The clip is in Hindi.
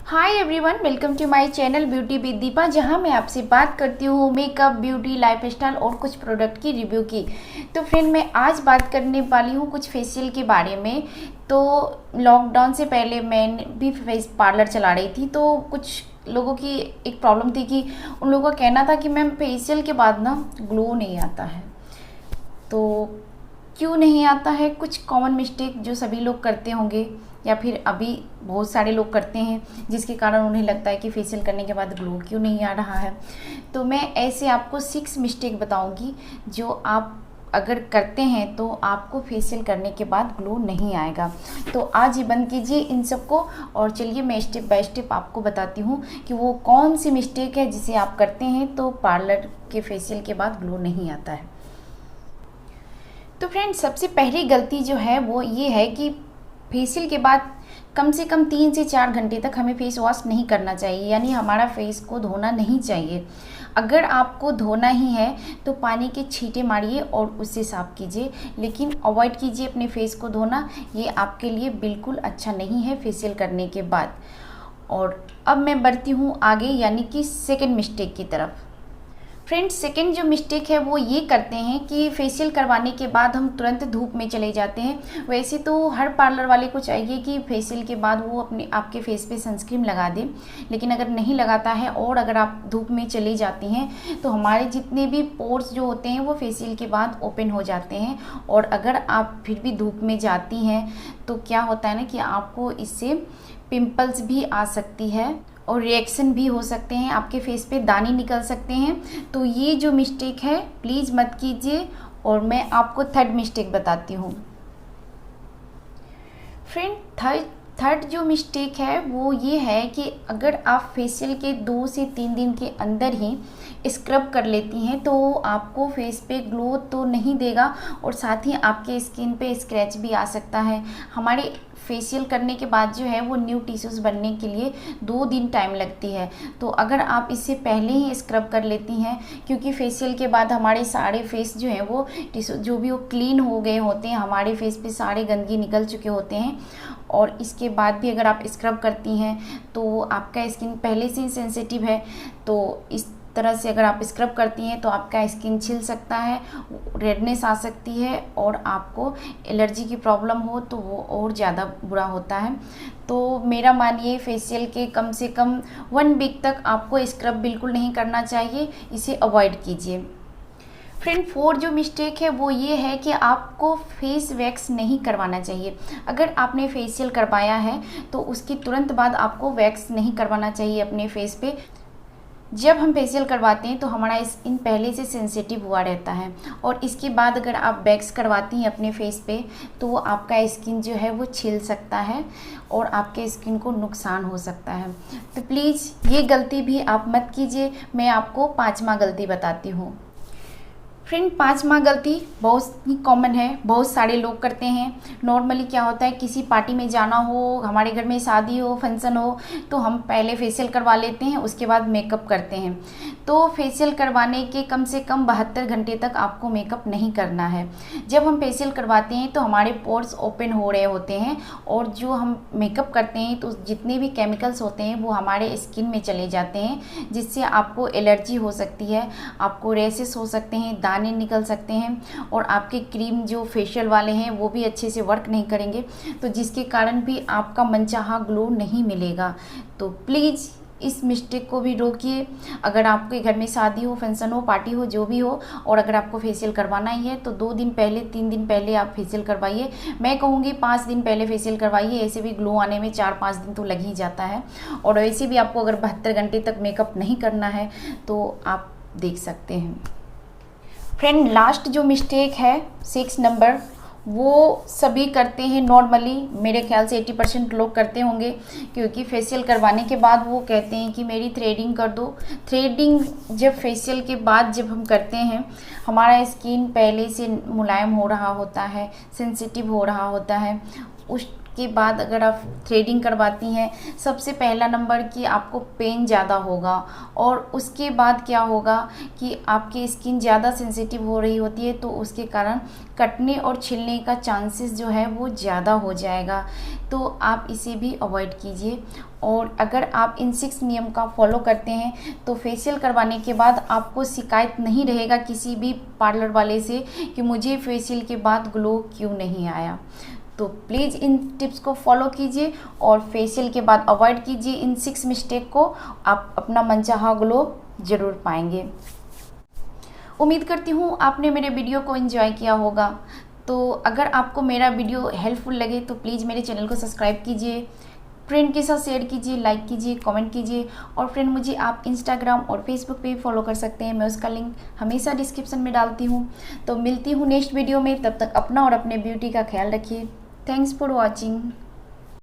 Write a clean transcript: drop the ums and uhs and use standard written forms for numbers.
Hi everyone, welcome to my channel beauty with Deepa, जहां मैं आपसे बात करती हूँ मेकअप, ब्यूटी, लाइफस्टाइल और कुछ प्रोडक्ट की रिव्यू की। तो फ्रेंड, मैं आज बात करने वाली हूँ कुछ फेशियल के बारे में। तो लॉकडाउन से पहले मैं भी फेस पार्लर चला रही थी, तो कुछ लोगों की एक प्रॉब्लम थी कि उन लोगों का कहना था कि मैम फेशियल के बाद ना ग्लो नहीं आता है। तो क्यों नहीं आता है? कुछ कॉमन मिस्टेक जो सभी लोग करते होंगे या फिर अभी बहुत सारे लोग करते हैं, जिसके कारण उन्हें लगता है कि फेशियल करने के बाद ग्लो क्यों नहीं आ रहा है। तो मैं ऐसे आपको 6 मिस्टेक बताऊंगी जो आप अगर करते हैं तो आपको फेशियल करने के बाद ग्लो नहीं आएगा। तो आज ही बंद कीजिए इन सबको और चलिए मैं स्टेप बाय स्टेप आपको बताती हूँ कि वो कौन सी मिस्टेक है जिसे आप करते हैं तो पार्लर के फेशियल के बाद ग्लो नहीं आता है। तो फ्रेंड्स, सबसे पहली गलती जो है वो ये है कि फेशियल के बाद कम से कम 3 से 4 घंटे तक हमें फेस वॉश नहीं करना चाहिए, यानी हमारा फेस को धोना नहीं चाहिए। अगर आपको धोना ही है तो पानी के छींटे मारिए और उससे साफ कीजिए, लेकिन अवॉइड कीजिए अपने फेस को धोना। ये आपके लिए बिल्कुल अच्छा नहीं है फेशियल करने के बाद। और अब मैं बढ़ती हूँ आगे, यानी कि सेकेंड मिस्टेक की तरफ। फ्रेंड्स, सेकेंड जो मिस्टेक है वो ये करते हैं कि फेशियल करवाने के बाद हम तुरंत धूप में चले जाते हैं। वैसे तो हर पार्लर वाले को चाहिए कि फेशियल के बाद वो आपके फेस पे सनस्क्रीन लगा दे, लेकिन अगर नहीं लगाता है और अगर आप धूप में चली जाती हैं तो हमारे जितने भी पोर्स जो होते हैं वो फेशियल के बाद ओपन हो जाते हैं। और अगर आप फिर भी धूप में जाती हैं तो क्या होता है ना कि आपको इससे पिंपल्स भी आ सकती है और रिएक्शन भी हो सकते हैं, आपके फेस पे दाने निकल सकते हैं। तो ये जो मिस्टेक है प्लीज़ मत कीजिए। और मैं आपको थर्ड मिस्टेक बताती हूँ। फ्रेंड, थर्ड जो मिस्टेक है वो ये है कि अगर आप फेशियल के 2 से 3 दिन के अंदर ही स्क्रब कर लेती हैं तो आपको फेस पे ग्लो तो नहीं देगा और साथ ही आपके स्किन पे स्क्रैच भी आ सकता है। हमारे फेशियल करने के बाद जो है वो न्यू टिश्यूज़ बनने के लिए 2 दिन टाइम लगती है। तो अगर आप इससे पहले ही स्क्रब कर लेती हैं, क्योंकि फेशियल के बाद हमारे सारे फेस जो है वो टिश्यू जो भी वो क्लीन हो गए होते हैं, हमारे फेस पे सारे गंदगी निकल चुके होते हैं। और इसके बाद भी अगर आप स्क्रब करती हैं तो आपका स्किन पहले से ही सेंसिटिव है, तो इस तरह से अगर आप स्क्रब करती हैं तो आपका स्किन छिल सकता है, रेडनेस आ सकती है और आपको एलर्जी की प्रॉब्लम हो तो वो और ज़्यादा बुरा होता है। तो मेरा मानिए फेशियल के कम से कम 1 वीक तक आपको स्क्रब बिल्कुल नहीं करना चाहिए, इसे अवॉइड कीजिए। फ्रेंड, 4 जो मिस्टेक है वो ये है कि आपको फेस वैक्स नहीं करवाना चाहिए। अगर आपने फेशियल करवाया है तो उसके तुरंत बाद आपको वैक्स नहीं करवाना चाहिए अपने फेस पे। जब हम फेशियल करवाते हैं तो हमारा स्किन पहले से सेंसिटिव हुआ रहता है और इसके बाद अगर आप वैक्स करवाती हैं अपने फेस पे तो आपका स्किन जो है वो छिल सकता है और आपके स्किन को नुकसान हो सकता है। तो प्लीज़ ये गलती भी आप मत कीजिए। मैं आपको 5वां गलती बताती हूँ। फ्रेंड, 5वां गलती बहुत ही कॉमन है, बहुत सारे लोग करते हैं। नॉर्मली क्या होता है, किसी पार्टी में जाना हो, हमारे घर में शादी हो, फंक्शन हो, तो हम पहले फेशियल करवा लेते हैं, उसके बाद मेकअप करते हैं। तो फेशियल करवाने के कम से कम 72 घंटे तक आपको मेकअप नहीं करना है। जब हम फेशियल करवाते हैं तो हमारे पोर्स ओपन हो रहे होते हैं और जो हम मेकअप करते हैं तो जितने भी केमिकल्स होते हैं वो हमारे स्किन में चले जाते हैं, जिससे आपको एलर्जी हो सकती है, आपको रैशेस हो सकते हैं, दाने निकल सकते हैं और आपके क्रीम जो फेशियल वाले हैं वो भी अच्छे से वर्क नहीं करेंगे, तो जिसके कारण भी आपका मनचाहा ग्लो नहीं मिलेगा। तो प्लीज़ इस मिस्टेक को भी रोकिए। अगर आपके घर में शादी हो, फंक्शन हो, पार्टी हो, जो भी हो, और अगर आपको फेशियल करवाना ही है तो 2 दिन पहले, 3 दिन पहले आप फेशियल करवाइए। मैं कहूँगी 5 दिन पहले फेशियल करवाइए, ऐसे भी ग्लो आने में 4-5 दिन तो लग ही जाता है। और वैसे भी आपको अगर 72 घंटे तक मेकअप नहीं करना है तो आप देख सकते हैं। फ्रेंड, लास्ट जो मिस्टेक है 6 नंबर, वो सभी करते हैं नॉर्मली, मेरे ख्याल से 80% लोग करते होंगे, क्योंकि फेशियल करवाने के बाद वो कहते हैं कि मेरी थ्रेडिंग कर दो। थ्रेडिंग जब फेशियल के बाद जब हम करते हैं, हमारा स्किन पहले से मुलायम हो रहा होता है, सेंसिटिव हो रहा होता है, के बाद अगर आप थ्रेडिंग करवाती हैं, सबसे पहला नंबर कि आपको पेन ज़्यादा होगा, और उसके बाद क्या होगा कि आपकी स्किन ज़्यादा सेंसिटिव हो रही होती है, तो उसके कारण कटने और छिलने का चांसेस जो है वो ज़्यादा हो जाएगा। तो आप इसे भी अवॉइड कीजिए। और अगर आप इन 6 नियम का फॉलो करते हैं तो फेशियल करवाने के बाद आपको शिकायत नहीं रहेगा किसी भी पार्लर वाले से कि मुझे फेशियल के बाद ग्लो क्यों नहीं आया। तो प्लीज़ इन टिप्स को फॉलो कीजिए और फेशियल के बाद अवॉइड कीजिए इन 6 मिस्टेक को। आप अपना मनचाहा ग्लो ज़रूर पाएंगे। उम्मीद करती हूँ आपने मेरे वीडियो को एंजॉय किया होगा। तो अगर आपको मेरा वीडियो हेल्पफुल लगे तो प्लीज़ मेरे चैनल को सब्सक्राइब कीजिए, फ्रेंड के साथ शेयर कीजिए, लाइक कीजिए, कमेंट कीजिए। और फ्रेंड मुझे आप इंस्टाग्राम और फेसबुक पे फॉलो कर सकते हैं, मैं उसका लिंक हमेशा डिस्क्रिप्शन में डालती हूँ। तो मिलती हूँ नेक्स्ट वीडियो में, तब तक अपना और अपने ब्यूटी का ख्याल रखिए। Thanks for watching.